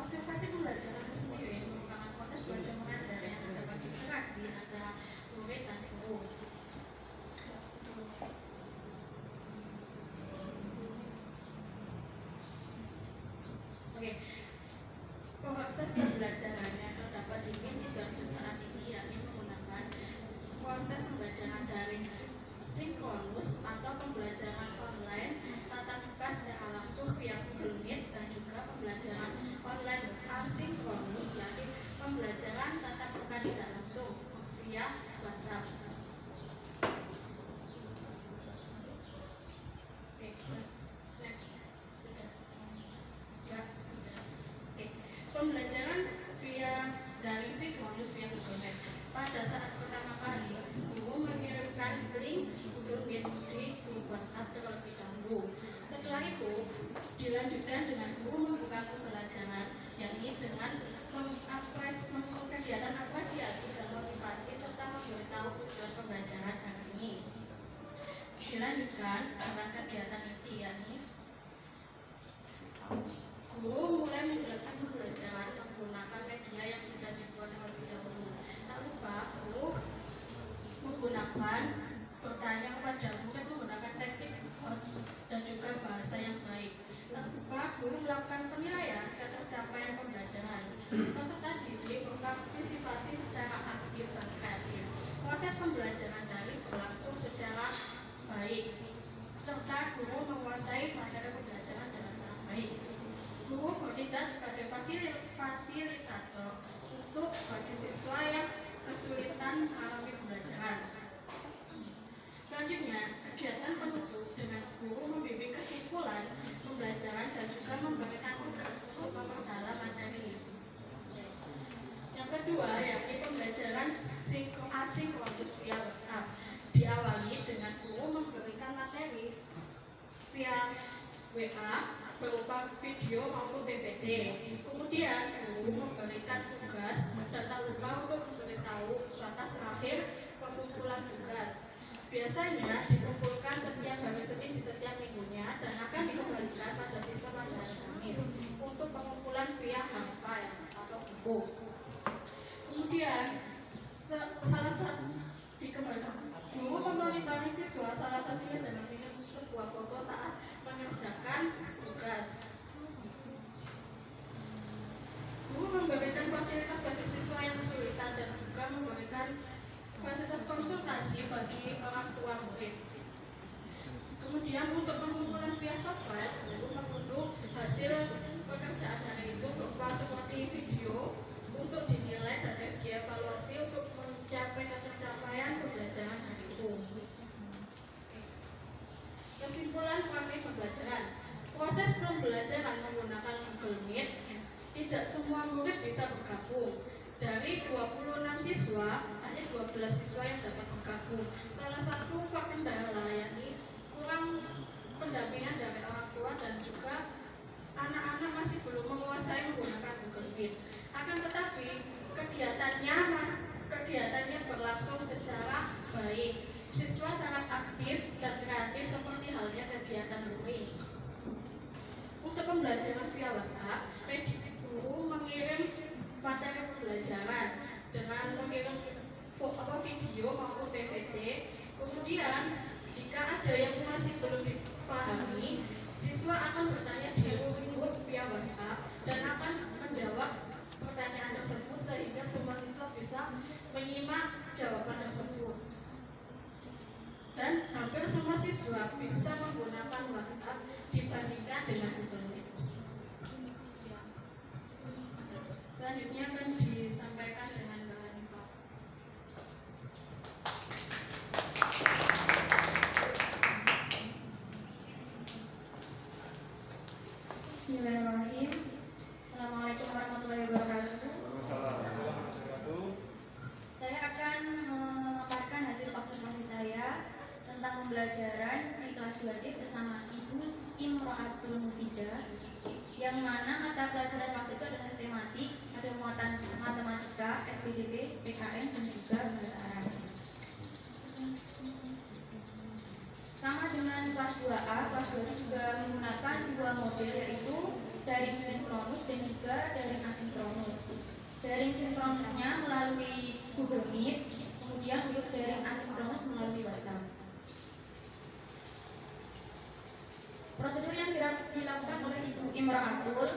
Observasi pembelajaran itu sendiri merupakan proses belajar mengajar yang terdapat interaksi antara murid dan guru. Oke, proses pembelajaran yang terdapat di Minci Darjo saat ini yakni menggunakan proses pembelajaran daring sinkronus atau pembelajaran online tatap muka secara langsung via Google Meet, dan juga pembelajaran online asinkronus yakni pembelajaran tatap muka tidak langsung via WhatsApp. Oke, next. Sudah. Ya, sudah. Oke. Pembelajaran via daring sinkronus via Google Meet. Pada saat pertama kali, guru mengirimkan link Google Meet di grup WhatsApp terlebih dahulu. Setelah itu, dilanjutkan dengan guru membuka pembelajaran, yakni dengan kegiatan apresiasi dan motivasi serta memberitahu tujuan pembelajaran hari ini. Dilanjutkan dengan kegiatan inti, yakni guru mulai menjelaskan pembelajaran menggunakan media yang sudah dibuat terlebih dahulu. Tak lupa guru menggunakan bertanya kepada murid menggunakan teknik HOTS dan juga bahasa yang baik. Tak lupa guru melakukan penilaian ketercapaian pembelajaran. Peserta didik berpartisipasi secara aktif dan kreatif. Proses pembelajaran daring berlangsung secara baik, serta guru menguasai materi pembelajaran dengan sangat baik. Guru bertindak sebagai fasilitator untuk bagi siswa yang kesulitan mengalami pembelajaran. Selanjutnya, kegiatan penutup dengan guru membimbing kesimpulan pembelajaran dan juga memberikan tugas untuk memperdalam materi. Yang kedua, yakni pembelajaran asinkronus via WhatsApp. Diawali dengan guru memberikan materi via WA berupa video maupun PPT. Kemudian guru memberikan tugas dan tak lupa untuk memberitahu batas akhir pengumpulan tugas. Biasanya dikumpulkan setiap hari Senin di setiap minggunya dan akan dikembalikan pada siswa pada hari Kamis untuk pengumpulan via hard file atau buku. Kemudian salah satu dikembalikan guru memonitori siswa, salah satunya dengan mengirim sebuah foto saat mengerjakan tugas. Guru memberikan fasilitas bagi siswa yang kesulitan dan juga memberikan fasilitas konsultasi bagi orang tua murid. Kemudian untuk pengumpulan via software, guru mengunduh hasil pekerjaan hari itu berupa seperti video untuk dinilai dan dievaluasi untuk mencapai ketercapaian pembelajaran hari itu. Kesimpulan praktik pembelajaran. Proses pembelajaran menggunakan Google Meet, tidak semua murid bisa bergabung. Dari 26 siswa, hanya 12 siswa yang dapat bergabung. Salah satu kendala yakni kurang pendampingan dari orang tua dan juga anak-anak masih belum menguasai menggunakan Google Meet. Akan tetapi kegiatannya berlangsung secara baik. Siswa sangat aktif dan kreatif seperti halnya kegiatan luring. Untuk pembelajaran via WhatsApp, guru mengirim materi pembelajaran dengan mengirim video maupun PPT. Kemudian jika ada yang masih belum dipahami, siswa akan bertanya di grup via WhatsApp dan akan menjawab pertanyaan tersebut sehingga semua siswa bisa menyimak jawaban tersebut. Dan hampir semua siswa bisa menggunakan WhatsApp dibandingkan dengan Google Meet. Selanjutnya akan disampaikan dengan Mbak Hanifah. Bismillahirrahmanirrahim. Assalamualaikum warahmatullahi wabarakatuh. Saya akan memaparkan hasil observasi saya tentang pembelajaran di kelas 2D bersama Ibu Imro'atul Mufidah, yang mana mata pelajaran waktu itu adalah tematik, ada muatan matematika, SPDB, PKN, dan juga bahasa Arab. Sama dengan kelas 2A, kelas 2D juga menggunakan dua model, yaitu daring sinkronus dan juga daring asinkronus. Daring sinkronusnya melalui Google Meet, kemudian untuk daring asinkronus melalui WhatsApp. Prosedur yang dilakukan oleh Ibu Imro'atul,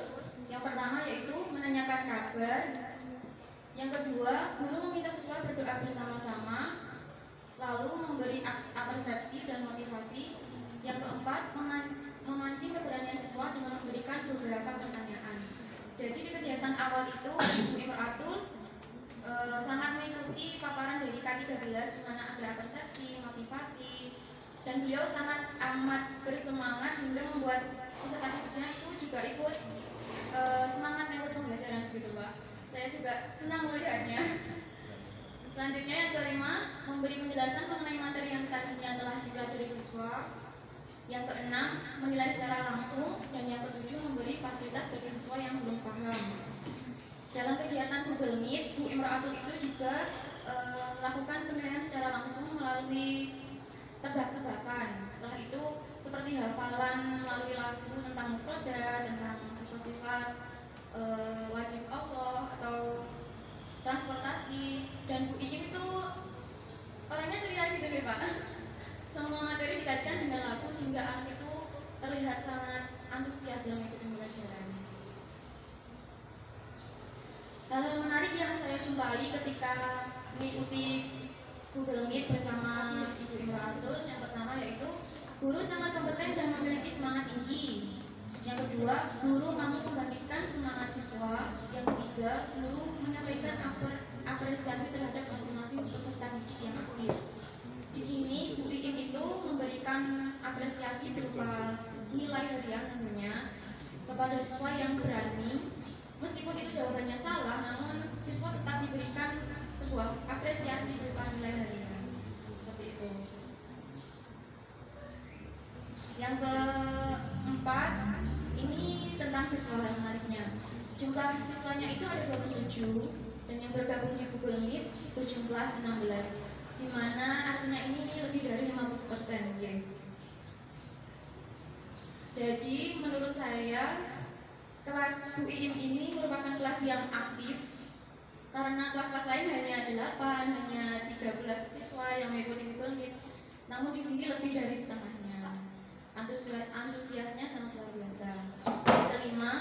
yang pertama yaitu menanyakan kabar, yang kedua guru meminta siswa berdoa bersama-sama, lalu memberi apresiasi dan motivasi, yang keempat memancing keberanian siswa dengan memberikan beberapa pertanyaan. Jadi di kegiatan awal itu Ibu Imro'atul sangat mengikuti paparan dari K13, di mana ada apresiasi, motivasi, dan beliau sangat amat bersemangat sehingga membuat peserta didiknya itu juga ikut semangat mengikuti pembelajaran gitu Pak. Saya juga senang melihatnya. Selanjutnya yang kelima, memberi penjelasan mengenai materi yang tadinya telah dipelajari siswa. Yang keenam, menilai secara langsung, dan yang ketujuh, memberi fasilitas bagi siswa yang belum paham. Dalam kegiatan Google Meet, Bu Imro'atul itu juga melakukan penilaian secara langsung melalui tebak-tebakan. Setelah itu seperti hafalan melalui lagu tentang mufradat, tentang sifat-sifat wajib Allah atau transportasi. Dan Bu Iim itu orangnya ceria gitu nih Pak. Semua materi dikaitkan dengan lagu sehingga anak itu terlihat sangat antusias dalam mengikuti pembelajaran. Hal-hal menarik yang saya jumpai ketika mengikuti Google Meet bersama Ibu Imro'atul, yang pertama yaitu guru sangat kompeten dan memiliki semangat tinggi. Yang kedua, guru mampu membangkitkan semangat siswa. Yang ketiga, guru menyampaikan apresiasi terhadap masing-masing peserta didik yang aktif. Di sini Bu Iim itu memberikan apresiasi berupa nilai harian tentunya kepada siswa yang berani. Meskipun itu jawabannya salah, namun siswa tetap diberikan sebuah apresiasi berupa nilai harian. Seperti itu. Yang keempat, ini tentang siswa. Hal menariknya, jumlah siswanya itu ada 27, dan yang bergabung di Google Meet berjumlah 16, di mana artinya ini lebih dari 50% ya. Jadi menurut saya kelas Bu Iim ini merupakan kelas yang aktif, karena kelas-kelas lain hanya 8, hanya 13 siswa yang mengikuti Google Meet. Namun di sini lebih dari setengahnya. Antusiasnya sangat luar biasa. Yang kelima,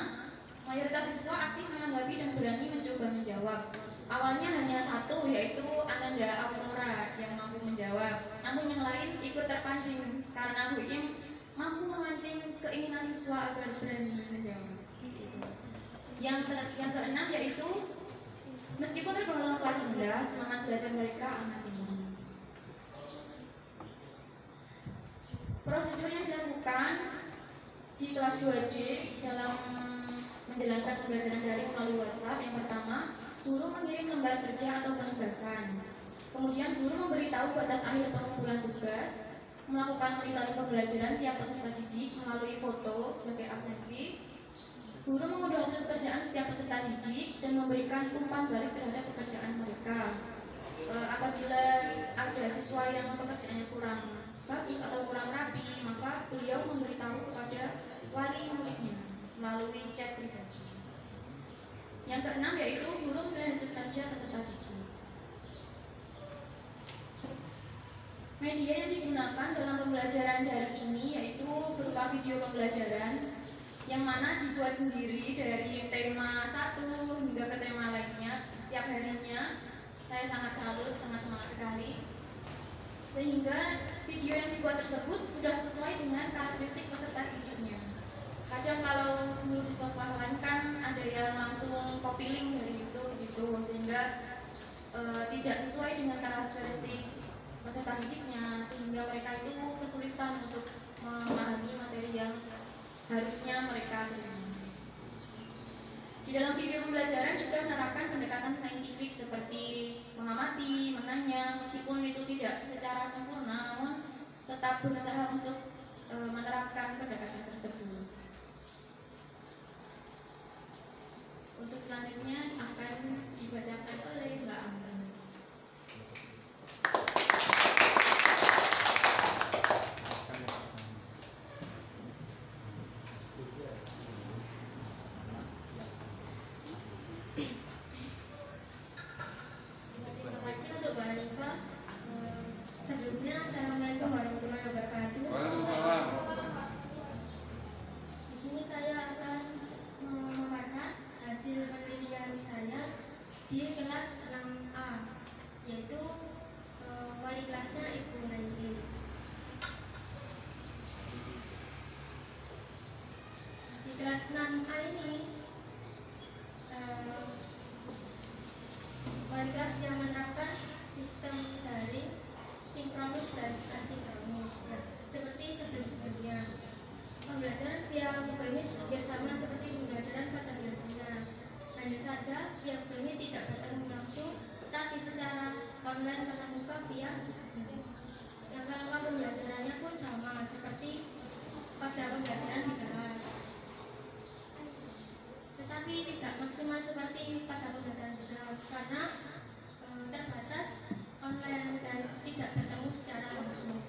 mayoritas siswa aktif menanggapi dan berani mencoba menjawab. Awalnya hanya satu, yaitu Ananda Aurora yang mampu menjawab. Namun yang lain ikut terpancing karena Bu Iim mampu memancing keinginan siswa agar berani menjawab. Seperti itu. Yang keenam yaitu meskipun tergolong kelas rendah, semangat belajar mereka amat tinggi. Prosedur yang dilakukan di kelas 2D dalam menjalankan pembelajaran daring melalui WhatsApp, yang pertama, guru mengirim lembar kerja atau penugasan. Kemudian guru memberitahu batas akhir pengumpulan tugas, melakukan monitoring pembelajaran tiap peserta didik melalui foto sebagai absensi. Guru mengunduh hasil pekerjaan setiap peserta didik dan memberikan umpan balik terhadap pekerjaan mereka. Apabila ada siswa yang pekerjaannya kurang bagus atau kurang rapi, maka beliau memberitahu kepada wali muridnya melalui chat pribadi. Yang keenam yaitu guru menilai hasil kerja peserta didik. Media yang digunakan dalam pembelajaran daring ini yaitu berupa video pembelajaran yang mana dibuat sendiri dari tema satu hingga ke tema lainnya setiap harinya. Saya sangat salut, sangat semangat sekali, sehingga video yang dibuat tersebut sudah sesuai dengan karakteristik peserta didiknya. kadang kalau guru di sekolah lain kan ada yang langsung copy link dari YouTube gitu, sehingga tidak sesuai dengan karakteristik peserta didiknya, sehingga mereka itu kesulitan untuk memahami materi yang harusnya mereka terima. Di dalam video pembelajaran juga menerapkan pendekatan saintifik seperti mengamati, menanya, meskipun itu tidak secara sempurna, namun tetap berusaha untuk menerapkan pendekatan tersebut. Untuk selanjutnya akan dibacakan oleh Mbak Amber. Terima kasih untuk Mbak Alifa. Sebelumnya, Assalamualaikum warahmatullahi wabarakatuh. Di sini saya akan memaparkan hasil penelitian saya di kelas 6A, yaitu wali kelasnya Ibu Naiki. Di kelas 6A ini wali kelas yang menerapkan sistem daring, sinkronus dan asinkronus. Nah, seperti sebelum-sebelumnya, pembelajaran via Google Meet hampir sama seperti pembelajaran pada biasanya. Hanya saja via Google Meet tidak bertemu langsung, tetapi secara online tatap muka via Zoom. Langkah-langkah pembelajarannya pun sama seperti pada pembelajaran di kelas, tetapi tidak maksimal seperti pada pembelajaran di kelas karena terbatas online dan tidak bertemu secara langsung.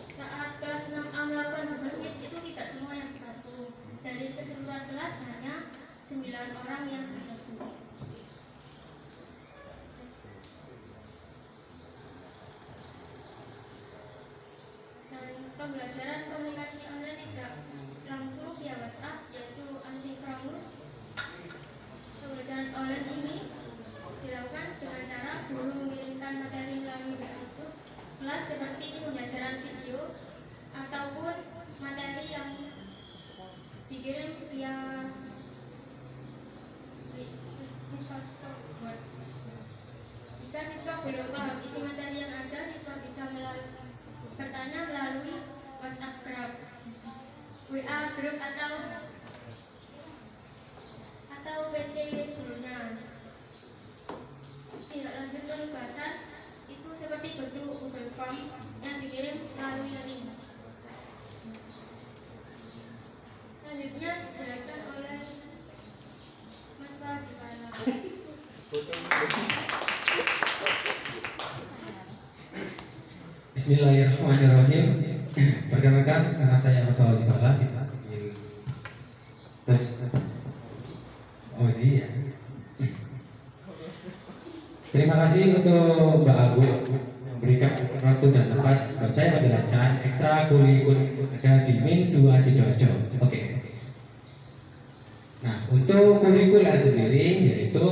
Saat kelas 6A melakukan Google Meet itu tidak semua yang bergabung. Dari keseluruhan kelas hanya 9 orang yang bergabung. Dan pembelajaran komunikasi online tidak langsung via WhatsApp, yaitu asinkronus. Pembelajaran online ini dilakukan dengan cara guru mengirimkan materi melalui WA group kelas seperti pembelajaran video ataupun materi yang dikirim via siswa buat. Jika siswa belum paham isi materi yang ada, siswa bisa bertanya melalui WhatsApp group, WA group atau PC gurunya. Tindak lanjut penugasan itu seperti bentuk Google Form yang dikirim melalui link. Selanjutnya dijelaskan oleh Mas Fasifala. Bismillahirrahmanirrahim. Perkenalkan, nama saya Mas Fasifala. Terus Ozi ya. Terima kasih untuk Mbak Abu memberikan waktu dan tempat buat saya menjelaskan ekstrakurikuler di Min 2 Sidoarjo. Oke. Nah, untuk kurikuler sendiri yaitu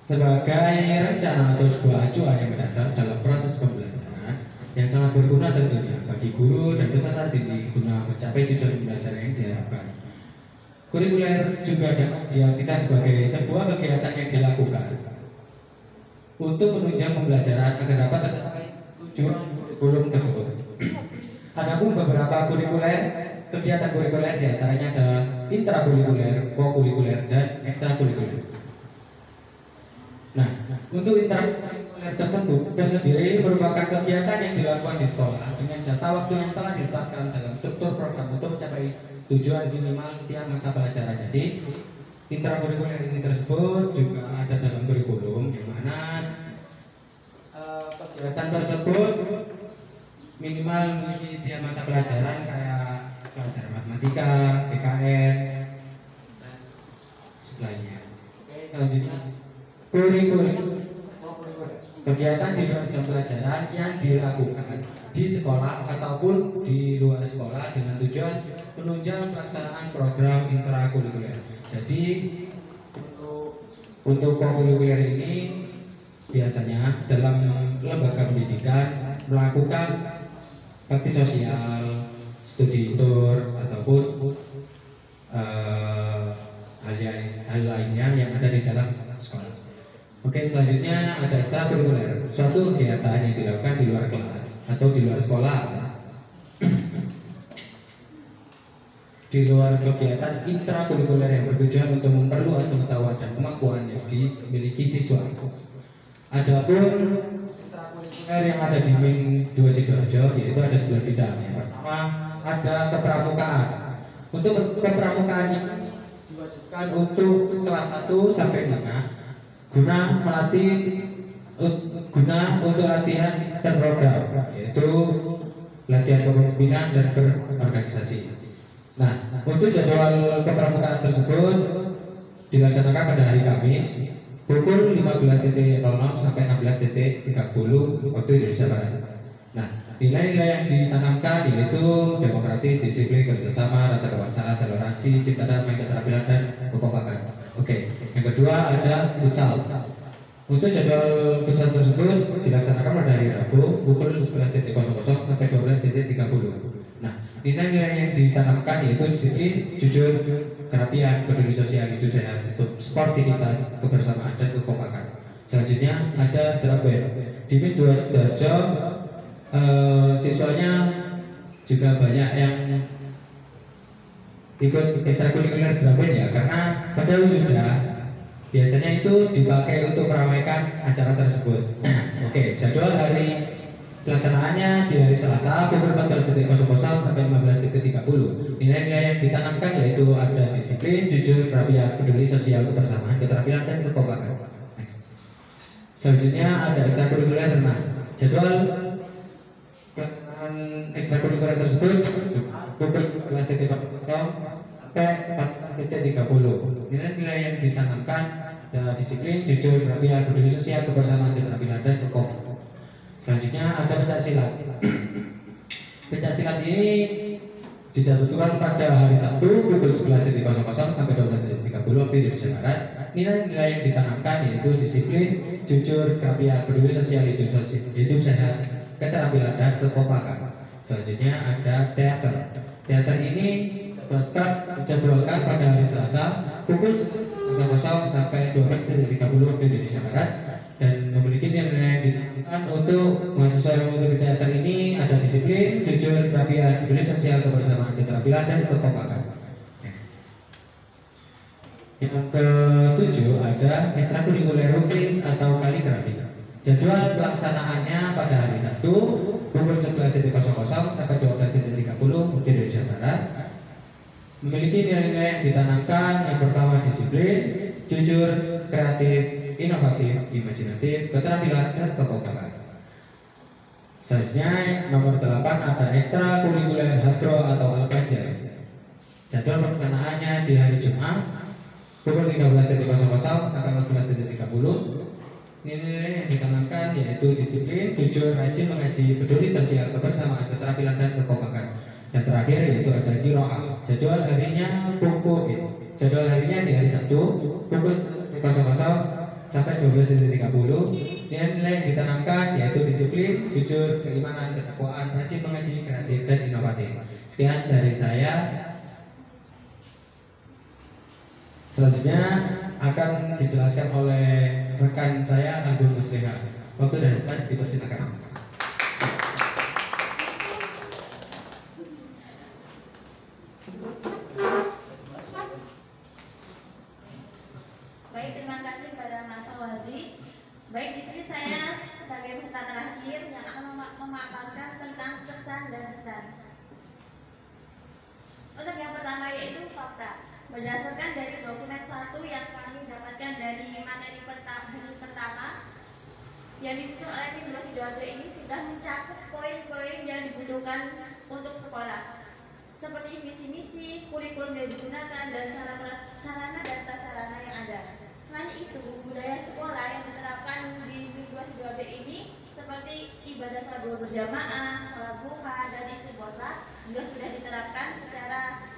sebagai rencana atau sebuah acuan yang mendasar dalam proses pembelajaran yang sangat berguna tentunya bagi guru dan peserta didik guna mencapai tujuan pembelajaran yang diharapkan. Kurikuler juga dapat diartikan sebagai sebuah kegiatan yang dilakukan untuk menunjang pembelajaran agar dapat tercapai tujuan kurikulum tersebut. Adapun beberapa kegiatan kurikuler diantaranya adalah intrakurikuler, kokurikuler, dan ekstrakurikuler. Nah, untuk intrakurikuler tersebut tersendiri merupakan kegiatan yang dilakukan di sekolah dengan jatah waktu yang telah ditetapkan dalam struktur program untuk mencapai tujuan minimal tiap mata pelajaran. Jadi intrakurikuler ini tersebut juga ada dalam kurikulum yang mana kegiatan tersebut minimal memiliki tiap mata pelajaran kayak pelajaran matematika, PKN, dan sebagainya. Oke, selanjutnya kurikulum kegiatan di luar jam pelajaran yang dilakukan di sekolah ataupun di luar sekolah dengan tujuan menunjang pelaksanaan program intrakurikuler. Jadi untuk kokurikuler ini biasanya dalam lembaga pendidikan melakukan bakti sosial, studi tour ataupun hal lainnya yang ada di dalam sekolah. Oke, selanjutnya ada ekstrakurikuler, suatu kegiatan yang dilakukan di luar kelas atau di luar sekolah. Di luar kegiatan intrakurikuler yang bertujuan untuk memperluas pengetahuan dan kemampuan yang dimiliki siswa. Adapun ekstrakurikuler yang ada di Min 2 Sidoarjo yaitu ada 9 bidang. Yang pertama ada kepramukaan. Untuk kepramukaan ini diwajibkan untuk kelas 1 sampai 5 guna untuk latihan terprogram, yaitu latihan kepemimpinan dan berorganisasi. Nah, untuk jadwal kepramukaan tersebut dilaksanakan pada hari Kamis pukul 15.00 sampai 16.30 waktu Indonesia Barat. Nah, nilai-nilai yang ditanamkan yaitu demokratis, disiplin, kerjasama, rasa kebangsaan, toleransi, cita damai, keterampilan, dan kekompakan. Oke, yang kedua ada futsal. Untuk jadwal futsal tersebut dilaksanakan pada hari Rabu pukul 11.00 sampai 12.30. Nah, nilai-nilai yang ditanamkan yaitu disiplin, jujur, kerapian, peduli sosial, hidup sehat, sportivitas, kebersamaan, dan kekompakan. Selanjutnya ada drum band. Di Min 2 Sidoarjo siswanya juga banyak yang ikut ekstrakurikuler drum band ya, karena pada wisuda biasanya itu dipakai untuk meramaikan acara tersebut. Oke, jadwal hari pelaksanaannya di hari Selasa pukul 14.00 sampai 15.30. Nilai-nilai yang ditanamkan yaitu ada disiplin, jujur, kerapian, peduli sosial, kebersamaan, keterampilan, dan kekompakan. Next. Selanjutnya ada ekstrakurikuler renang. Jadwal pelaksanaan ekstrakurikuler tersebut pukul 14.00 sampai 14.30. Nilai-nilai yang ditanamkan ada disiplin, jujur, kerapian, peduli sosial, kebersamaan, keterampilan, dan kekompakan. Selanjutnya ada pencak silat. Pencak silat ini dijadwalkan pada hari Sabtu pukul 11.00 sampai 12.30 waktu Indonesia Barat. Nilai-nilai yang ditanamkan yaitu disiplin, jujur, kerapian, peduli sosial, hidup sehat, keterampilan, dan kekompakan. Selanjutnya ada teater. Teater ini dijadwalkan pada hari Selasa pukul 10.00 sampai 12.30 waktu Indonesia Barat dan memiliki nilai yang ditanamkan untuk mahasiswa yang mengikuti teater ini ada disiplin, jujur, kerapian, peduli sosial, kebersamaan, keterampilan, dan kekompakan. Next. Yang ketujuh ada ekstrakurikuler lukis atau kaligrafi. Jadwal pelaksanaannya pada hari Sabtu pukul 11.00 sampai 12.30 waktu Indonesia Barat. Memiliki nilai-nilai yang ditanamkan yang pertama disiplin, jujur, kreatif, inovatif, imajinatif, keterampilan, dan kekompakan. Selanjutnya nomor 8 ada ekstrakurikuler hadro atau albanjar. Jadwal pelaksanaannya di hari Jumat pukul 13.00 sampai 14.30. Nilai yang ditanamkan yaitu disiplin, jujur, rajin mengaji, peduli sosial, kebersamaan, keterampilan, dan kekompakan. Dan terakhir yaitu ada qiraah. Jadwal harinya di hari Sabtu pukul 00 sampai 12.30. Nilai-nilai yang ditanamkan yaitu disiplin, jujur, keimanan, ketakwaan, rajin mengaji, kreatif, dan inovatif. Sekian dari saya. Selanjutnya akan dijelaskan oleh rekan saya Anggun Musliha. Waktu dan tempat dipersilakan. Baik, terima kasih kepada Mas Fawzi. Baik, di sini saya sebagai peserta terakhir yang akan memaparkan tentang kesan dan pesan. Untuk yang pertama yaitu fakta. Berdasarkan dari dokumen 1 yang kami dapatkan dari materi hari pertama yang disusun oleh tim 2 Sidoarjo ini sudah mencakup poin-poin yang dibutuhkan untuk sekolah, seperti visi misi, kurikulum yang digunakan, dan sarana dan prasarana yang ada. Selain itu, budaya sekolah yang diterapkan di Min 2 Sidoarjo ini seperti ibadah salat berjamaah, salat duha, dan istighosah juga sudah diterapkan secara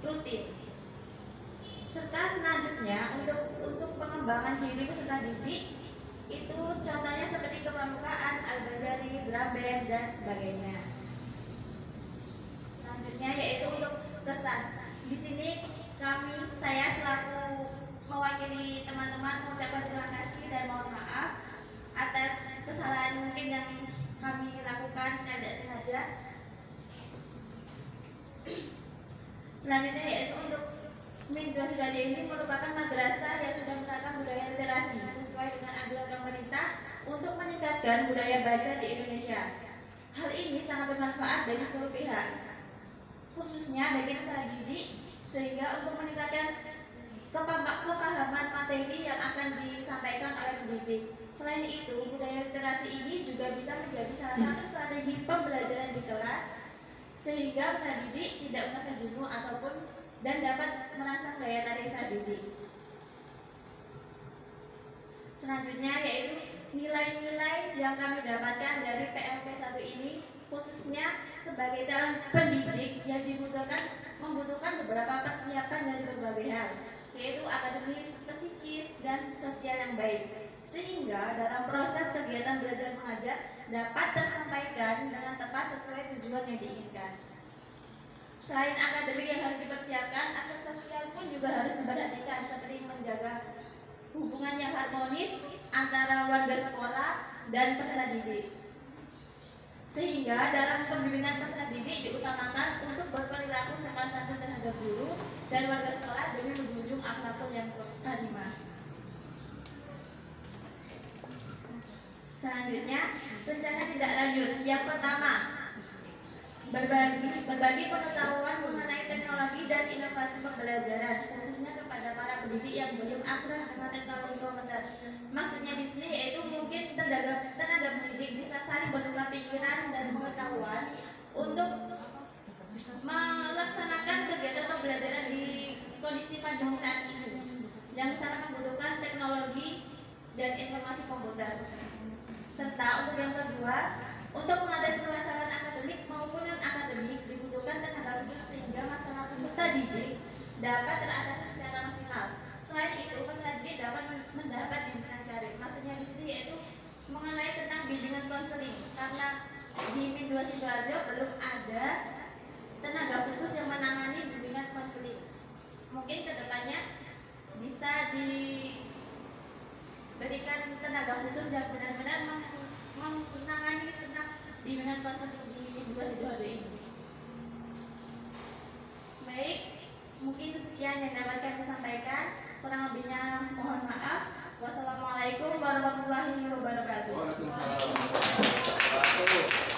rutin. Serta selanjutnya untuk pengembangan diri peserta didik itu contohnya seperti kepramukaan, albanjari, drum band, dan sebagainya. Selanjutnya yaitu untuk kesan. Di sini saya selaku mewakili teman-teman mengucapkan terima kasih dan mohon maaf atas kesalahan mungkin yang kami lakukan secara tidak sengaja. Selanjutnya yaitu untuk MIN 2 Sidoarjo ini merupakan madrasah yang sudah menerapkan budaya literasi sesuai dengan anjuran pemerintah untuk meningkatkan budaya baca di Indonesia. Hal ini sangat bermanfaat bagi seluruh pihak, khususnya bagi peserta didik, sehingga untuk meningkatkan kepahaman materi yang akan disampaikan oleh pendidik. Selain itu, budaya literasi ini juga bisa menjadi salah satu strategi pembelajaran di kelas, sehingga peserta didik tidak merasa jenuh dan dapat merangsang daya tarik peserta didik. Selanjutnya yaitu nilai-nilai yang kami dapatkan dari PLP 1 ini, khususnya sebagai calon pendidik yang membutuhkan beberapa persiapan dari berbagai hal, yaitu akademis, psikis, dan sosial yang baik, sehingga dalam proses kegiatan belajar mengajar dapat tersampaikan dengan tepat sesuai tujuan yang diinginkan. Selain akademik yang harus dipersiapkan, aspek sosial pun juga harus diperhatikan, seperti menjaga hubungan yang harmonis antara warga sekolah dan peserta didik. Sehingga dalam pembimbingan peserta didik diutamakan untuk berperilaku sopan santun terhadap guru dan warga sekolah demi menjunjung akhlakul yang karimah. Selanjutnya, rencana tindak lanjut. Yang pertama, berbagi pengetahuan mengenai teknologi dan inovasi pembelajaran, khususnya kepada para pendidik yang belum akrab dengan teknologi komputer. Maksudnya di sini yaitu mungkin tenaga pendidik bisa saling bertukar pikiran dan pengetahuan untuk melaksanakan kegiatan pembelajaran di kondisi pandemi saat ini yang sangat membutuhkan teknologi dan informasi komputer. Serta untuk yang kedua, untuk mengatasi permasalahan akademik maupun non-akademik dibutuhkan tenaga khusus sehingga masalah peserta didik dapat teratasi secara maksimal. Selain itu, peserta didik dapat mendapat bimbingan karir. Maksudnya di sini yaitu mengenai tentang bimbingan konseling, karena di MIN 2 Sidoarjo belum ada tenaga khusus yang menangani bimbingan konseling. Mungkin kedepannya bisa diberikan tenaga khusus yang benar-benar menangani tentang bimbingan konseling di MIN 2 Sidoarjo ini. Baik, mungkin sekian yang dapat kami sampaikan. Kurang lebihnya mohon maaf. Wassalamualaikum warahmatullahi wabarakatuh. Waalaikumsalam warahmatullahi wabarakatuh.